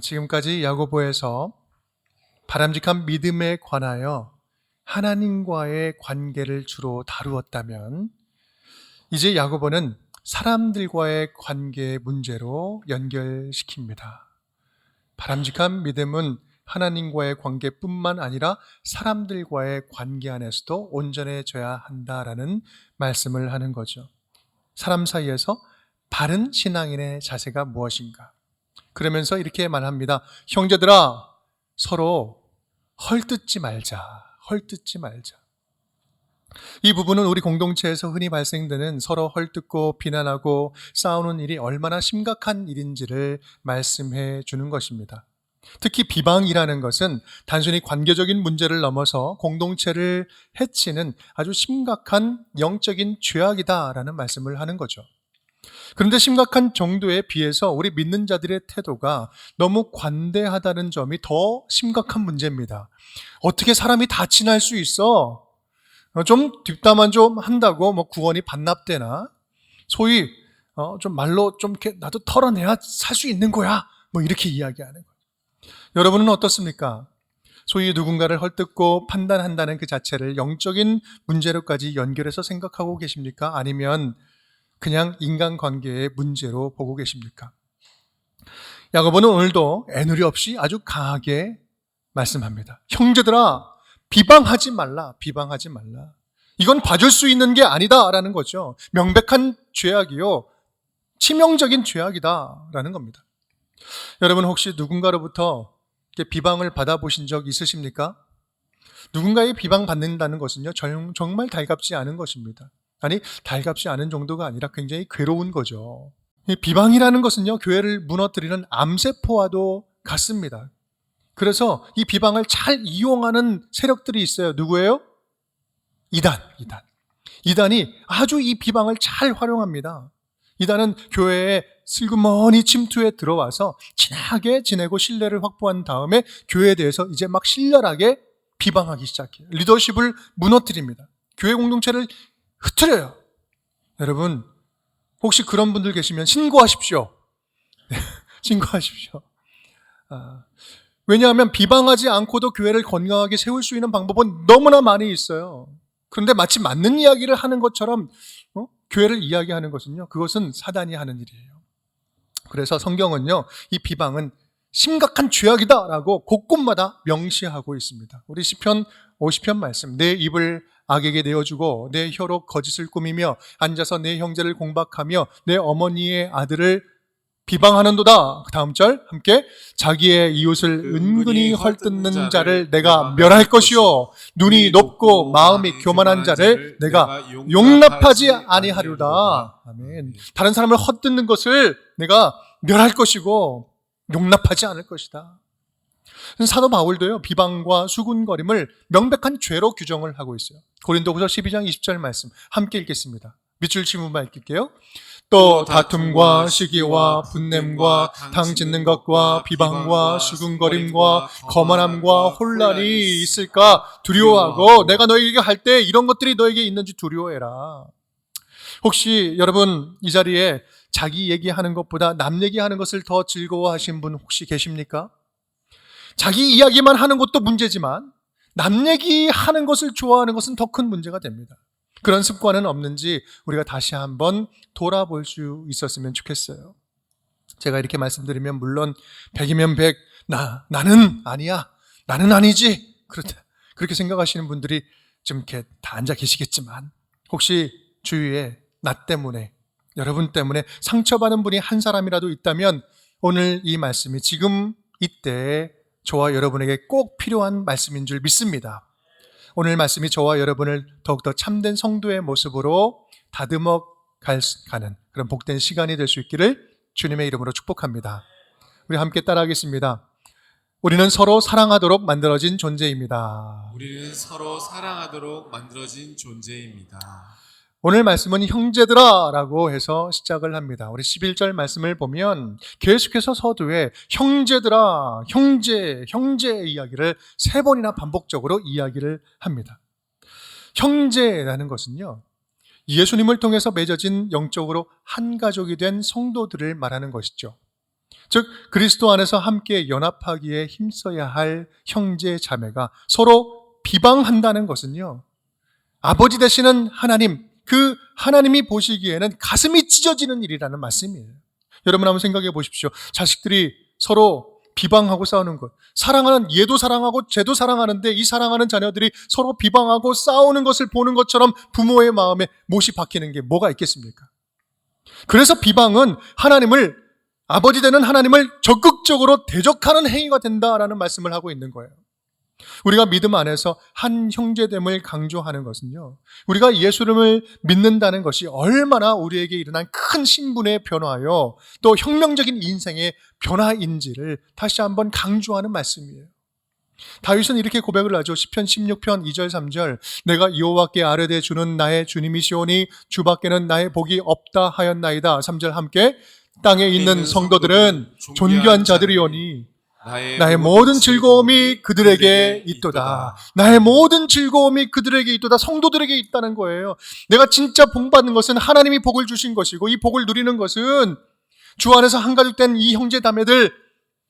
지금까지 야고보에서 바람직한 믿음에 관하여 하나님과의 관계를 주로 다루었다면, 이제 야고보는 사람들과의 관계 문제로 연결시킵니다. 바람직한 믿음은 하나님과의 관계뿐만 아니라 사람들과의 관계 안에서도 온전해져야 한다라는 말씀을 하는 거죠. 사람 사이에서 바른 신앙인의 자세가 무엇인가? 그러면서 이렇게 말합니다. 형제들아, 서로 헐뜯지 말자. 이 부분은 우리 공동체에서 흔히 발생되는 서로 헐뜯고 비난하고 싸우는 일이 얼마나 심각한 일인지를 말씀해 주는 것입니다. 특히 비방이라는 것은 단순히 관계적인 문제를 넘어서 공동체를 해치는 아주 심각한 영적인 죄악이다라는 말씀을 하는 거죠. 그런데 심각한 정도에 비해서 우리 믿는 자들의 태도가 너무 관대하다는 점이 더 심각한 문제입니다. 어떻게 사람이 다 친할 수 있어? 좀 뒷담화 좀 한다고 구원이 반납되나? 소위 좀 말로 좀 이렇게 나도 털어내야 살 수 있는 거야. 이렇게 이야기하는 거예요. 여러분은 어떻습니까? 소위 누군가를 헐뜯고 판단한다는 그 자체를 영적인 문제로까지 연결해서 생각하고 계십니까? 아니면 그냥 인간관계의 문제로 보고 계십니까? 야고보는 오늘도 애누리 없이 아주 강하게 말씀합니다. 형제들아, 비방하지 말라. 이건 봐줄 수 있는 게 아니다라는 거죠. 명백한 죄악이요, 치명적인 죄악이다라는 겁니다. 여러분 혹시 누군가로부터 비방을 받아보신 적 있으십니까? 누군가의 비방받는다는 것은요, 정말 달갑지 않은 것입니다. 아니, 달갑지 않은 정도가 아니라 굉장히 괴로운 거죠. 비방이라는 것은요, 교회를 무너뜨리는 암세포와도 같습니다. 그래서 이 비방을 잘 이용하는 세력들이 있어요. 누구예요? 이단이 아주 이 비방을 잘 활용합니다. 이단은 교회에 슬그머니 침투해 들어와서 친하게 지내고 신뢰를 확보한 다음에 교회에 대해서 이제 막 신랄하게 비방하기 시작해요. 리더십을 무너뜨립니다. 교회 공동체를 흐트려요. 여러분, 혹시 그런 분들 계시면 신고하십시오. 신고하십시오. 왜냐하면 비방하지 않고도 교회를 건강하게 세울 수 있는 방법은 너무나 많이 있어요. 그런데 마치 맞는 이야기를 하는 것처럼 교회를 이야기하는 것은요, 그것은 사단이 하는 일이에요. 그래서 성경은요, 이 비방은 심각한 죄악이다라고 곳곳마다 명시하고 있습니다. 우리 시편 50편 말씀, 내 입을 악에게 내어주고 내 혀로 거짓을 꾸미며 앉아서 내 형제를 공박하며 내 어머니의 아들을 비방하는도다. 다음 절 함께, 자기의 이웃을 은근히 헐뜯는 자를 내가 멸할 것이요, 눈이 높고 마음이 교만한 자를 내가 용납하지 아니하리로다. 아멘. 다른 사람을 헛뜯는 것을 내가 멸할 것이고 용납하지 않을 것이다. 사도 바울도요, 비방과 수군거림을 명백한 죄로 규정을 하고 있어요. 고린도후서 12장 20절 말씀 함께 읽겠습니다. 밑줄 치면만 읽을게요. 또 다툼과 시기와 분냄과 당 짓는 것과 비방과 수군거림과 거만함과 혼란이 있을까 두려워하고, 내가 너에게 할 때 이런 것들이 너에게 있는지 두려워해라. 혹시 여러분 이 자리에 자기 얘기하는 것보다 남 얘기하는 것을 더 즐거워하신 분 혹시 계십니까? 자기 이야기만 하는 것도 문제지만 남 얘기하는 것을 좋아하는 것은 더 큰 문제가 됩니다. 그런 습관은 없는지 우리가 다시 한번 돌아볼 수 있었으면 좋겠어요. 제가 이렇게 말씀드리면 물론 100이면 100, 나는 아니야, 나는 아니지, 그렇게 생각하시는 분들이 좀 이렇게 다 앉아 계시겠지만, 혹시 주위에 나 때문에, 여러분 때문에 상처받은 분이 한 사람이라도 있다면 오늘 이 말씀이 지금 이때 저와 여러분에게 꼭 필요한 말씀인 줄 믿습니다. 오늘 말씀이 저와 여러분을 더욱더 참된 성도의 모습으로 다듬어 가는 그런 복된 시간이 될 수 있기를 주님의 이름으로 축복합니다. 우리 함께 따라하겠습니다. 우리는 서로 사랑하도록 만들어진 존재입니다. 오늘 말씀은 형제들아 라고 해서 시작을 합니다. 우리 11절 말씀을 보면 계속해서 서두에 형제들아, 형제 이야기를 3번이나 반복적으로 이야기를 합니다. 형제라는 것은요, 예수님을 통해서 맺어진 영적으로 한 가족이 된 성도들을 말하는 것이죠. 즉 그리스도 안에서 함께 연합하기에 힘써야 할 형제 자매가 서로 비방한다는 것은요, 아버지 되시는 하나님, 그 하나님이 보시기에는 가슴이 찢어지는 일이라는 말씀이에요. 여러분 한번 생각해 보십시오. 자식들이 서로 비방하고 싸우는 것, 사랑하는 얘도 사랑하고 쟤도 사랑하는데 이 사랑하는 자녀들이 서로 비방하고 싸우는 것을 보는 것처럼 부모의 마음에 못이 박히는 게 뭐가 있겠습니까? 그래서 비방은 하나님을, 아버지 되는 하나님을 적극적으로 대적하는 행위가 된다라는 말씀을 하고 있는 거예요. 우리가 믿음 안에서 한 형제됨을 강조하는 것은요, 우리가 예수님을 믿는다는 것이 얼마나 우리에게 일어난 큰 신분의 변화요, 또 혁명적인 인생의 변화인지를 다시 한번 강조하는 말씀이에요. 다윗은 이렇게 고백을 하죠. 시편 16편 2절 3절, 내가 여호와께 아뢰되 주는 나의 주님이시오니 주밖에는 나의 복이 없다 하였나이다. 3절 함께, 땅에 있는 성도들은 존귀한 자들이오니 나의 모든 즐거움이 그들에게 있도다. 나의 모든 즐거움이 그들에게 있도다. 성도들에게 있다는 거예요. 내가 진짜 복 받는 것은 하나님이 복을 주신 것이고, 이 복을 누리는 것은 주 안에서 한가족된 이 형제 자매들,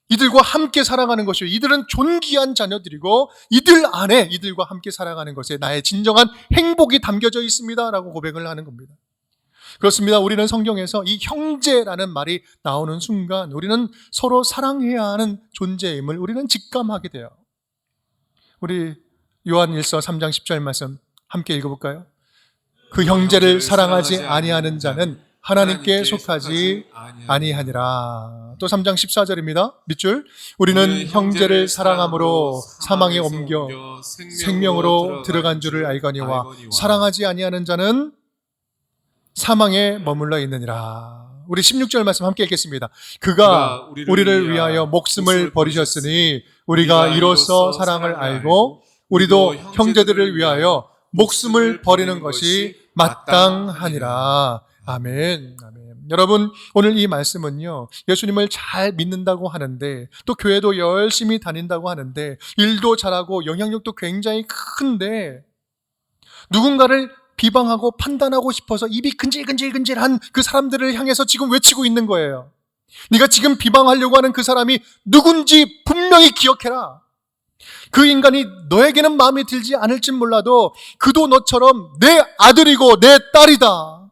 이들과 함께 살아가는 것이요, 이들은 존귀한 자녀들이고 이들 안에 이들과 함께 살아가는 것에 나의 진정한 행복이 담겨져 있습니다 라고 고백을 하는 겁니다. 그렇습니다. 우리는 성경에서 이 형제라는 말이 나오는 순간 우리는 서로 사랑해야 하는 존재임을 우리는 직감하게 돼요. 우리 요한일서 3장 10절 말씀 함께 읽어볼까요? 그 형제를 사랑하지 아니하는 자는 하나님께 속하지 아니하니라. 또 3장 14절입니다. 밑줄, 우리는 형제를 사랑함으로 사망에 옮겨 생명으로 들어간 줄을 알거니와 사랑하지 아니하는 자는 사망에 머물러 있느니라. 우리 16절 말씀 함께 읽겠습니다. 그가 우리를 위하여 목숨을 버리셨으니 우리가 이로써 사랑을 알고 우리도 형제들을 위하여 목숨을 버리는 것이 마땅하니라. 아멘. 아멘. 여러분, 오늘 이 말씀은요, 예수님을 잘 믿는다고 하는데, 또 교회도 열심히 다닌다고 하는데, 일도 잘하고 영향력도 굉장히 큰데, 누군가를 비방하고 판단하고 싶어서 입이 근질근질근질한 그 사람들을 향해서 지금 외치고 있는 거예요. 네가 지금 비방하려고 하는 그 사람이 누군지 분명히 기억해라. 그 인간이 너에게는 마음에 들지 않을진 몰라도 그도 너처럼 내 아들이고 내 딸이다.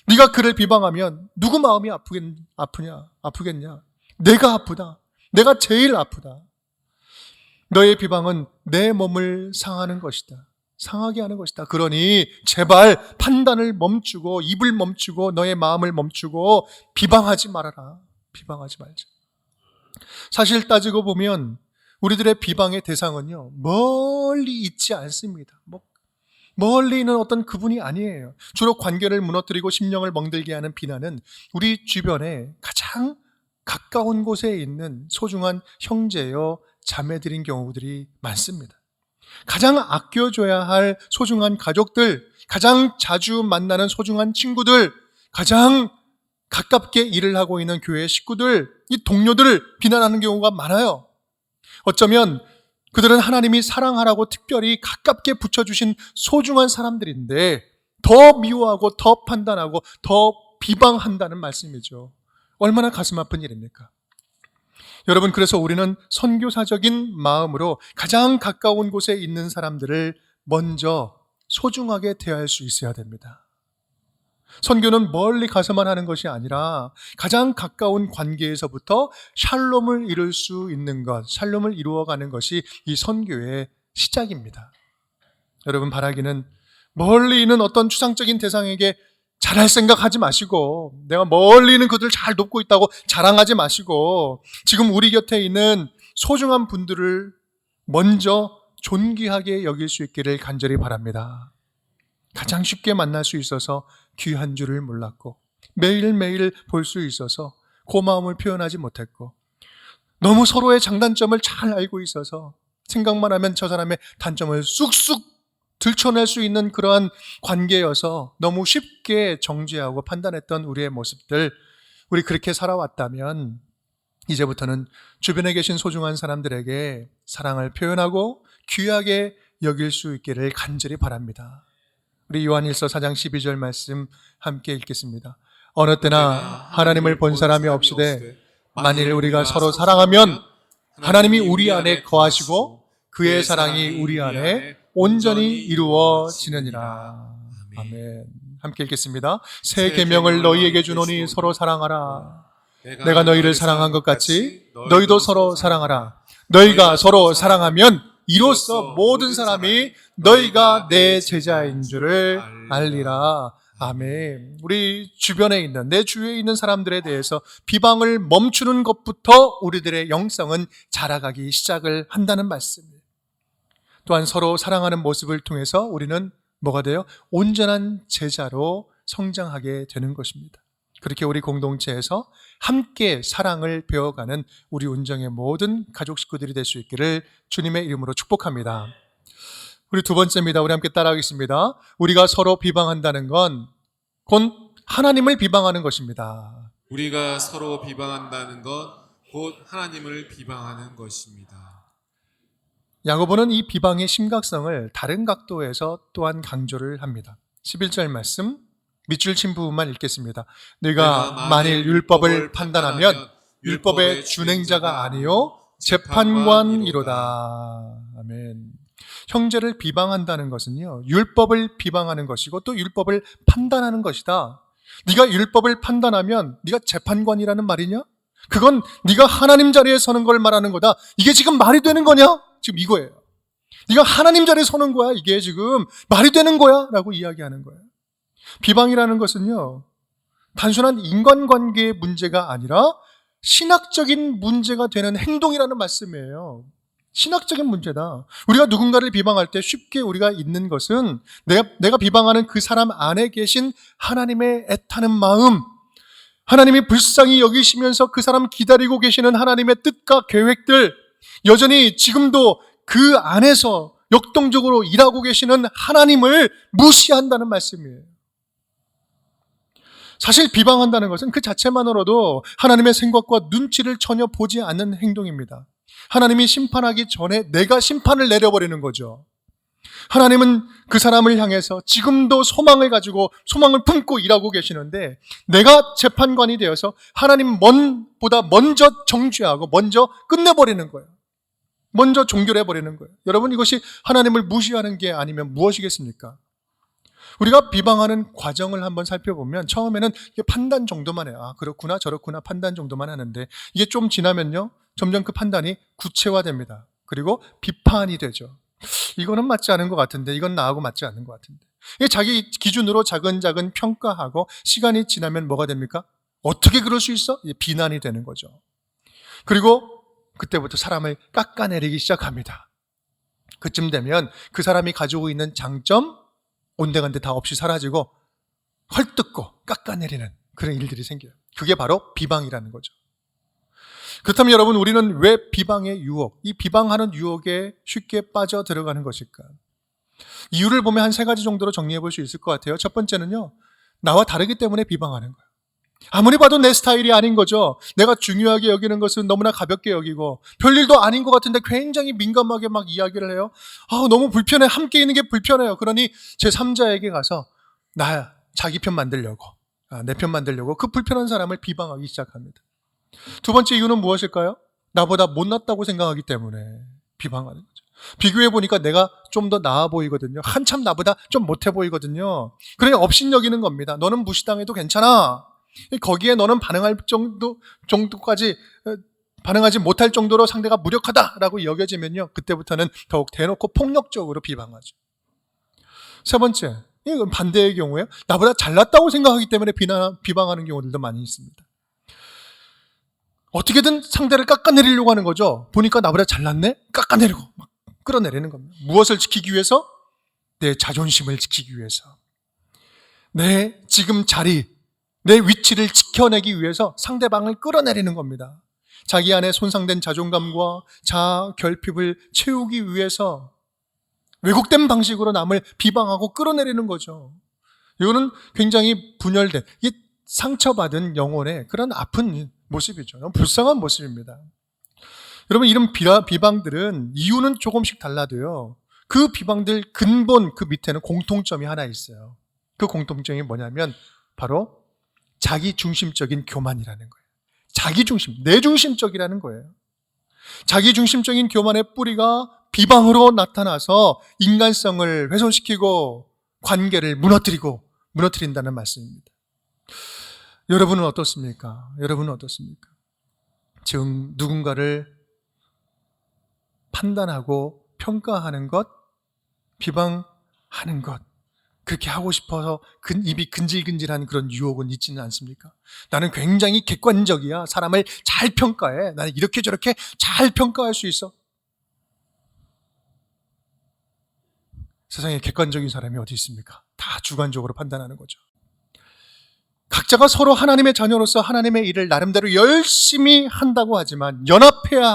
네가 그를 비방하면 누구 마음이 아프겠냐? 내가 아프다. 내가 제일 아프다. 너의 비방은 내 몸을 상하는 것이다. 상하게 하는 것이다. 그러니 제발 판단을 멈추고 입을 멈추고 너의 마음을 멈추고 비방하지 말아라. 비방하지 말자. 사실 따지고 보면 우리들의 비방의 대상은요, 멀리 있지 않습니다. 멀리 있는 어떤 그분이 아니에요. 주로 관계를 무너뜨리고 심령을 멍들게 하는 비난은 우리 주변에 가장 가까운 곳에 있는 소중한 형제여 자매들인 경우들이 많습니다. 가장 아껴줘야 할 소중한 가족들, 가장 자주 만나는 소중한 친구들, 가장 가깝게 일을 하고 있는 교회 식구들, 이 동료들을 비난하는 경우가 많아요. 어쩌면 그들은 하나님이 사랑하라고 특별히 가깝게 붙여주신 소중한 사람들인데 더 미워하고 더 판단하고 더 비방한다는 말씀이죠. 얼마나 가슴 아픈 일입니까? 여러분, 그래서 우리는 선교사적인 마음으로 가장 가까운 곳에 있는 사람들을 먼저 소중하게 대할 수 있어야 됩니다. 선교는 멀리 가서만 하는 것이 아니라 가장 가까운 관계에서부터 샬롬을 이룰 수 있는 것, 샬롬을 이루어가는 것이 이 선교의 시작입니다. 여러분, 바라기는 멀리 있는 어떤 추상적인 대상에게 잘할 생각하지 마시고, 내가 멀리 있는 그들을 잘 돕고 있다고 자랑하지 마시고, 지금 우리 곁에 있는 소중한 분들을 먼저 존귀하게 여길 수 있기를 간절히 바랍니다. 가장 쉽게 만날 수 있어서 귀한 줄을 몰랐고, 매일매일 볼 수 있어서 고마움을 표현하지 못했고, 너무 서로의 장단점을 잘 알고 있어서 생각만 하면 저 사람의 단점을 쑥쑥 들춰낼 수 있는 그러한 관계여서 너무 쉽게 정죄하고 판단했던 우리의 모습들, 우리 그렇게 살아왔다면 이제부터는 주변에 계신 소중한 사람들에게 사랑을 표현하고 귀하게 여길 수 있기를 간절히 바랍니다. 우리 요한일서 4장 12절 말씀 함께 읽겠습니다. 어느 때나 하나님을 본 사람이 없으되 만일 우리가 서로 사랑하면 하나님이 우리 안에 거하시고 그의 사랑이 우리 안에 온전히 이루어지느니라. 아멘. 함께 읽겠습니다. 새 계명을 너희에게 주노니 서로 사랑하라. 내가 너희를 사랑한 것 같이 너희도 서로 사랑하라. 너희가 서로 사랑하면 이로써 모든 사람이 너희가 내 제자인 줄을 알리라. 아멘. 우리 주변에 있는, 내 주위에 있는 사람들에 대해서 비방을 멈추는 것부터 우리들의 영성은 자라가기 시작을 한다는 말씀이에요. 또한 서로 사랑하는 모습을 통해서 우리는 뭐가 돼요? 온전한 제자로 성장하게 되는 것입니다. 그렇게 우리 공동체에서 함께 사랑을 배워가는 우리 운정의 모든 가족 식구들이 될 수 있기를 주님의 이름으로 축복합니다. 우리 두 번째입니다. 우리 함께 따라하겠습니다. 우리가 서로 비방한다는 건 곧 하나님을 비방하는 것입니다. 우리가 서로 비방한다는 건 곧 하나님을 비방하는 것입니다. 야고보는 이 비방의 심각성을 다른 각도에서 또한 강조를 합니다. 11절 말씀 밑줄 친 부분만 읽겠습니다. 네가 만일 율법을 판단하면 율법의 준행자가 아니요 재판관이로다. 아멘. 형제를 비방한다는 것은요, 율법을 비방하는 것이고 또 율법을 판단하는 것이다. 네가 율법을 판단하면 네가 재판관이라는 말이냐? 그건 네가 하나님 자리에 서는 걸 말하는 거다. 이게 지금 말이 되는 거냐? 지금 이거예요. 네가 하나님 자리에 서는 거야. 이게 지금 말이 되는 거야? 라고 이야기하는 거예요. 비방이라는 것은요, 단순한 인간관계의 문제가 아니라 신학적인 문제가 되는 행동이라는 말씀이에요. 신학적인 문제다. 우리가 누군가를 비방할 때 쉽게 우리가 잊는 것은 내가 비방하는 그 사람 안에 계신 하나님의 애타는 마음, 하나님이 불쌍히 여기시면서 그 사람 기다리고 계시는 하나님의 뜻과 계획들, 여전히 지금도 그 안에서 역동적으로 일하고 계시는 하나님을 무시한다는 말씀이에요. 사실 비방한다는 것은 그 자체만으로도 하나님의 생각과 눈치를 전혀 보지 않는 행동입니다. 하나님이 심판하기 전에 내가 심판을 내려버리는 거죠. 하나님은 그 사람을 향해서 지금도 소망을 가지고 소망을 품고 일하고 계시는데 내가 재판관이 되어서 하나님보다 먼저 정죄하고 먼저 끝내버리는 거예요. 먼저 종결해버리는 거예요. 여러분, 이것이 하나님을 무시하는 게 아니면 무엇이겠습니까? 우리가 비방하는 과정을 한번 살펴보면 처음에는 이게 판단 정도만 해요. 아, 그렇구나 저렇구나 판단 정도만 하는데 이게 좀 지나면요, 점점 그 판단이 구체화됩니다. 그리고 비판이 되죠. 이거는 맞지 않은 것 같은데, 이건 나하고 맞지 않는 것 같은데. 이게 자기 기준으로 자근자근 평가하고 시간이 지나면 뭐가 됩니까? 어떻게 그럴 수 있어? 비난이 되는 거죠. 그리고 그때부터 사람을 깎아내리기 시작합니다. 그쯤 되면 그 사람이 가지고 있는 장점 온데간데 다 없이 사라지고 헐뜯고 깎아내리는 그런 일들이 생겨요. 그게 바로 비방이라는 거죠. 그렇다면 여러분, 우리는 왜 비방의 유혹, 이 비방하는 유혹에 쉽게 빠져 들어가는 것일까? 이유를 보면 한 3가지 정도로 정리해 볼 수 있을 것 같아요. 첫 번째는요, 나와 다르기 때문에 비방하는 거예요. 아무리 봐도 내 스타일이 아닌 거죠. 내가 중요하게 여기는 것은 너무나 가볍게 여기고 별일도 아닌 것 같은데 굉장히 민감하게 막 이야기를 해요. 너무 불편해. 함께 있는 게 불편해요. 그러니 제3자에게 가서 자기 편 만들려고, 내 편 만들려고 그 불편한 사람을 비방하기 시작합니다. 두 번째 이유는 무엇일까요? 나보다 못났다고 생각하기 때문에 비방하는 거죠. 비교해 보니까 내가 좀 더 나아 보이거든요. 한참 나보다 좀 못해 보이거든요. 그러니 업신여기는 겁니다. 너는 무시당해도 괜찮아. 거기에 너는 정도까지 반응하지 못할 정도로 상대가 무력하다라고 여겨지면요, 그때부터는 더욱 대놓고 폭력적으로 비방하죠. 세 번째, 이건 반대의 경우에요. 나보다 잘났다고 생각하기 때문에 비방하는 경우들도 많이 있습니다. 어떻게든 상대를 깎아내리려고 하는 거죠. 보니까 나보다 잘났네? 깎아내리고 막 끌어내리는 겁니다. 무엇을 지키기 위해서? 내 자존심을 지키기 위해서. 내 지금 자리, 내 위치를 지켜내기 위해서 상대방을 끌어내리는 겁니다. 자기 안에 손상된 자존감과 자아 결핍을 채우기 위해서 왜곡된 방식으로 남을 비방하고 끌어내리는 거죠. 이거는 굉장히 분열된, 이게 상처받은 영혼의 그런 아픈 모습이죠. 너무 불쌍한 모습입니다. 여러분, 이런 비방들은 이유는 조금씩 달라도요, 그 비방들 근본 그 밑에는 공통점이 하나 있어요. 그 공통점이 뭐냐면 바로 자기 중심적인 교만이라는 거예요. 자기중심, 내중심적이라는 거예요. 자기중심적인 교만의 뿌리가 비방으로 나타나서 인간성을 훼손시키고 관계를 무너뜨린다는 말씀입니다. 여러분은 어떻습니까? 여러분은 어떻습니까? 지금 누군가를 판단하고 평가하는 것, 비방하는 것, 그렇게 하고 싶어서 입이 근질근질한 그런 유혹은 있지는 않습니까? 나는 굉장히 객관적이야. 사람을 잘 평가해. 나는 이렇게 저렇게 잘 평가할 수 있어. 세상에 객관적인 사람이 어디 있습니까? 다 주관적으로 판단하는 거죠. 각자가 서로 하나님의 자녀로서 하나님의 일을 나름대로 열심히 한다고 하지만 연합해야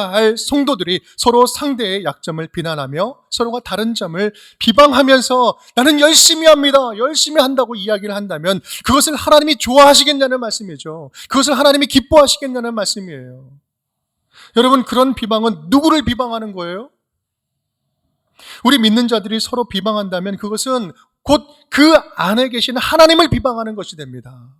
할 성도들이 서로 상대의 약점을 비난하며 서로가 다른 점을 비방하면서 나는 열심히 합니다. 열심히 한다고 이야기를 한다면 그것을 하나님이 좋아하시겠냐는 말씀이죠. 그것을 하나님이 기뻐하시겠냐는 말씀이에요. 여러분, 그런 비방은 누구를 비방하는 거예요? 우리 믿는 자들이 서로 비방한다면 그것은 곧 그 안에 계신 하나님을 비방하는 것이 됩니다.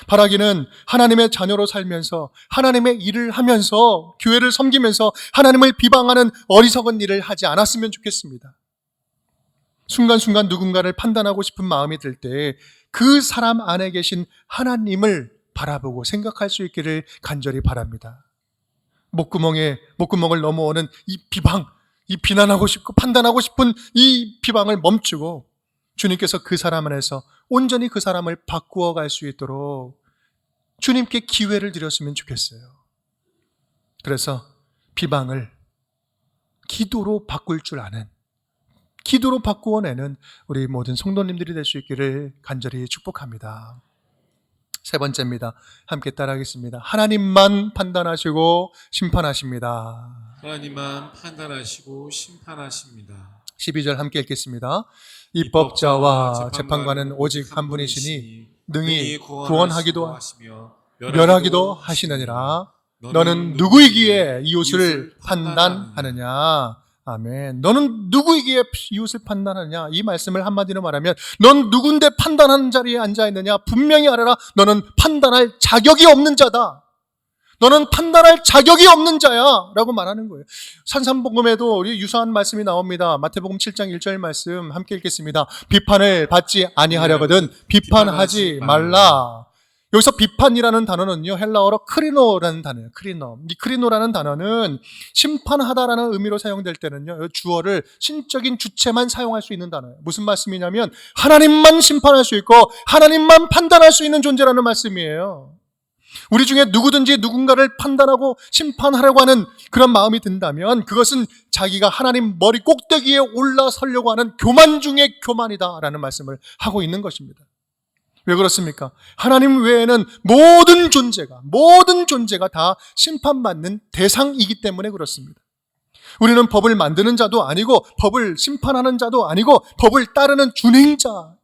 바라기는 하나님의 자녀로 살면서 하나님의 일을 하면서 교회를 섬기면서 하나님을 비방하는 어리석은 일을 하지 않았으면 좋겠습니다. 순간순간 누군가를 판단하고 싶은 마음이 들 때 그 사람 안에 계신 하나님을 바라보고 생각할 수 있기를 간절히 바랍니다. 목구멍을 넘어오는 이 비방, 이 비난하고 싶고 판단하고 싶은 이 비방을 멈추고 주님께서 그 사람 안에서 온전히 그 사람을 바꾸어 갈 수 있도록 주님께 기회를 드렸으면 좋겠어요. 그래서 비방을 기도로 바꿀 줄 아는, 기도로 바꾸어내는 우리 모든 성도님들이 될 수 있기를 간절히 축복합니다. 세 번째입니다. 함께 따라하겠습니다. 하나님만 판단하시고 심판하십니다. 하나님만 판단하시고 심판하십니다. 12절 함께 읽겠습니다. 입법자와 재판관은 오직 한 분이시니 능히 구원하기도 하시며 멸하기도 하시느니라. 너는 누구이기에 이웃을 판단하느냐? 아멘. 너는 누구이기에 이웃을 판단하느냐? 이 말씀을 한마디로 말하면 넌 누군데 판단하는 자리에 앉아있느냐? 분명히 알아라. 너는 판단할 자격이 없는 자다. 너는 판단할 자격이 없는 자야 라고 말하는 거예요. 산상복음에도 우리 유사한 말씀이 나옵니다. 마태복음 7장 1절 말씀 함께 읽겠습니다. 비판을 받지 아니하려거든 비판하지 말라. 여기서 비판이라는 단어는요, 헬라어로 크리노라는 단어예요. 이 크리노라는 단어는 심판하다라는 의미로 사용될 때는요, 주어를 신적인 주체만 사용할 수 있는 단어예요. 무슨 말씀이냐면 하나님만 심판할 수 있고 하나님만 판단할 수 있는 존재라는 말씀이에요. 우리 중에 누구든지 누군가를 판단하고 심판하려고 하는 그런 마음이 든다면 그것은 자기가 하나님 머리 꼭대기에 올라서려고 하는 교만 중에 교만이다라는 말씀을 하고 있는 것입니다. 왜 그렇습니까? 하나님 외에는 모든 존재가 다 심판받는 대상이기 때문에 그렇습니다. 우리는 법을 만드는 자도 아니고 법을 심판하는 자도 아니고 법을 따르는 준행자,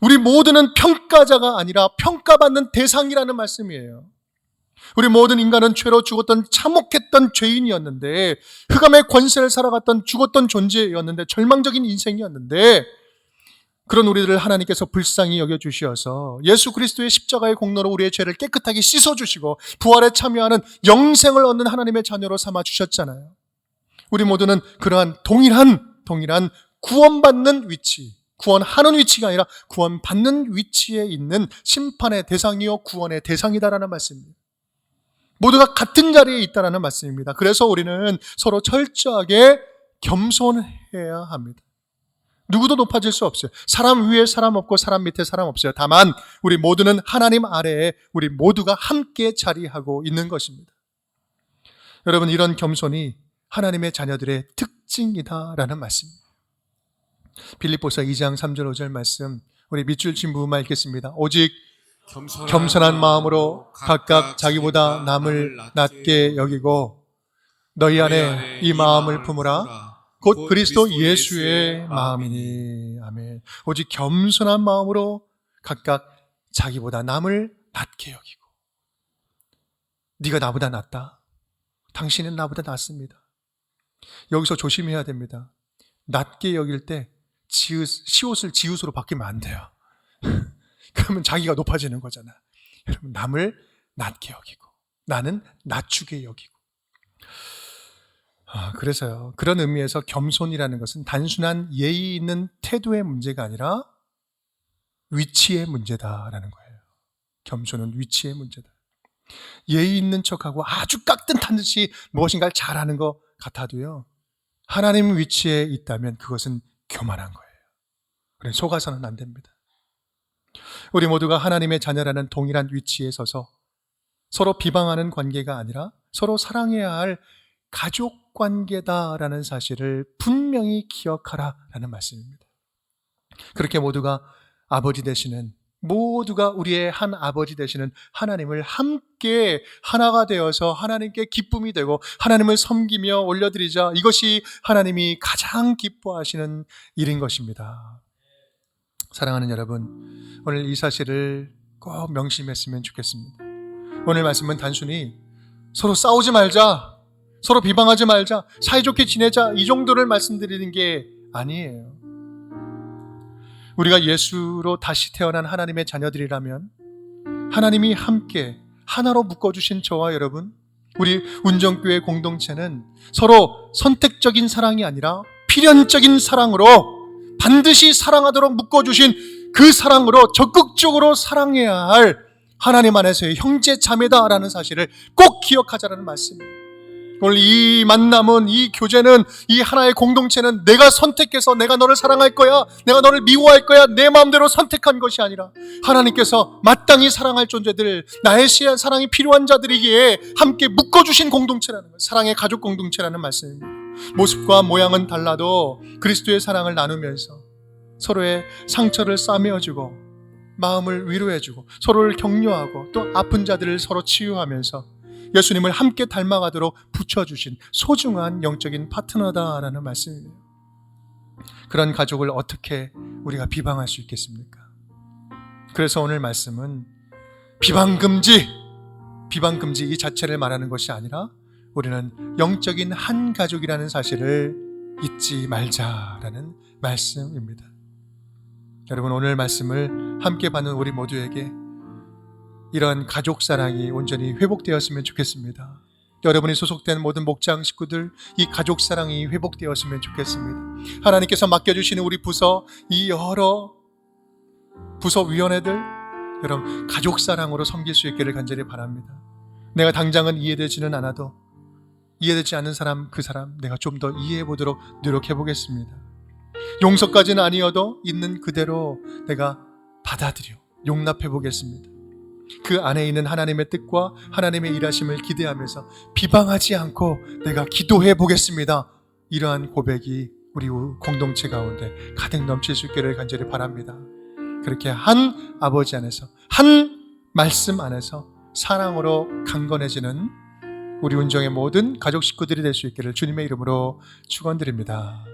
우리 모두는 평가자가 아니라 평가받는 대상이라는 말씀이에요. 우리 모든 인간은 죄로 죽었던 참혹했던 죄인이었는데, 흑암의 권세를 살아갔던 죽었던 존재였는데, 절망적인 인생이었는데, 그런 우리들을 하나님께서 불쌍히 여겨주셔서 예수 그리스도의 십자가의 공로로 우리의 죄를 깨끗하게 씻어주시고 부활에 참여하는 영생을 얻는 하나님의 자녀로 삼아주셨잖아요. 우리 모두는 그러한 동일한 구원받는 위치, 구원하는 위치가 아니라 구원받는 위치에 있는 심판의 대상이요 구원의 대상이다라는 말씀입니다. 모두가 같은 자리에 있다라는 말씀입니다. 그래서 우리는 서로 철저하게 겸손해야 합니다. 누구도 높아질 수 없어요. 사람 위에 사람 없고 사람 밑에 사람 없어요. 다만 우리 모두는 하나님 아래에 우리 모두가 함께 자리하고 있는 것입니다. 여러분, 이런 겸손이 하나님의 자녀들의 특징이다라는 말씀입니다. 빌립보서 2장 3절 5절 말씀, 우리 밑줄 친 부분만 읽겠습니다. 오직 겸손한 마음으로 각각 자기보다 남을 낮게 여기고 너희 안에 이 마음을 품으라. 곧 그리스도 예수의 마음이니. 아멘. 오직 겸손한 마음으로 각각 자기보다 남을 낮게 여기고. 네가 나보다 낫다. 당신은 나보다 낫습니다. 여기서 조심해야 됩니다. 낮게 여길 때 시옷을 지읒으로 바뀌면 안 돼요. 그러면 자기가 높아지는 거잖아. 여러분, 남을 낮게 여기고 나는 낮추게 여기고. 그래서요, 그런 의미에서 겸손이라는 것은 단순한 예의 있는 태도의 문제가 아니라 위치의 문제다라는 거예요. 겸손은 위치의 문제다. 예의 있는 척하고 아주 깍듯한 듯이 무엇인가를 잘하는 것 같아도요, 하나님 위치에 있다면 그것은 교만한 거예요. 그래, 속아서는 안 됩니다. 우리 모두가 하나님의 자녀라는 동일한 위치에 서서 서로 비방하는 관계가 아니라 서로 사랑해야 할 가족 관계다라는 사실을 분명히 기억하라라는 말씀입니다. 그렇게 모두가 아버지 되시는, 모두가 우리의 한 아버지 되시는 하나님을 함께 하나가 되어서 하나님께 기쁨이 되고 하나님을 섬기며 올려드리자, 이것이 하나님이 가장 기뻐하시는 일인 것입니다. 사랑하는 여러분, 오늘 이 사실을 꼭 명심했으면 좋겠습니다. 오늘 말씀은 단순히 서로 싸우지 말자, 서로 비방하지 말자, 사이좋게 지내자, 이 정도를 말씀드리는 게 아니에요. 우리가 예수로 다시 태어난 하나님의 자녀들이라면 하나님이 함께 하나로 묶어주신 저와 여러분, 우리 운정교회 공동체는 서로 선택적인 사랑이 아니라 필연적인 사랑으로, 반드시 사랑하도록 묶어주신 그 사랑으로 적극적으로 사랑해야 할 하나님 안에서의 형제 자매다라는 사실을 꼭 기억하자라는 말씀입니다. 오늘 이 만남은, 이 교제는, 이 하나의 공동체는 내가 선택해서 내가 너를 사랑할 거야, 내가 너를 미워할 거야, 내 마음대로 선택한 것이 아니라 하나님께서 마땅히 사랑할 존재들, 나의 사랑이 필요한 자들이기에 함께 묶어주신 공동체라는 거예요. 사랑의 가족 공동체라는 말씀입니다. 모습과 모양은 달라도 그리스도의 사랑을 나누면서 서로의 상처를 싸매어주고 마음을 위로해주고 서로를 격려하고 또 아픈 자들을 서로 치유하면서 예수님을 함께 닮아가도록 붙여주신 소중한 영적인 파트너다라는 말씀이에요. 그런 가족을 어떻게 우리가 비방할 수 있겠습니까? 그래서 오늘 말씀은 비방금지 이 자체를 말하는 것이 아니라 우리는 영적인 한 가족이라는 사실을 잊지 말자라는 말씀입니다. 여러분, 오늘 말씀을 함께 받는 우리 모두에게 이런 가족 사랑이 온전히 회복되었으면 좋겠습니다. 여러분이 소속된 모든 목장 식구들, 이 가족 사랑이 회복되었으면 좋겠습니다. 하나님께서 맡겨주시는 우리 부서, 이 여러 부서위원회들, 여러분 가족 사랑으로 섬길 수 있기를 간절히 바랍니다. 내가 당장은 이해되지는 않아도 이해되지 않는 사람, 그 사람 내가 좀 더 이해해 보도록 노력해 보겠습니다. 용서까지는 아니어도 있는 그대로 내가 받아들여 용납해 보겠습니다. 그 안에 있는 하나님의 뜻과 하나님의 일하심을 기대하면서 비방하지 않고 내가 기도해 보겠습니다. 이러한 고백이 우리 공동체 가운데 가득 넘칠 수 있기를 간절히 바랍니다. 그렇게 한 아버지 안에서, 한 말씀 안에서 사랑으로 강건해지는 우리 운정의 모든 가족 식구들이 될 수 있기를 주님의 이름으로 축원드립니다.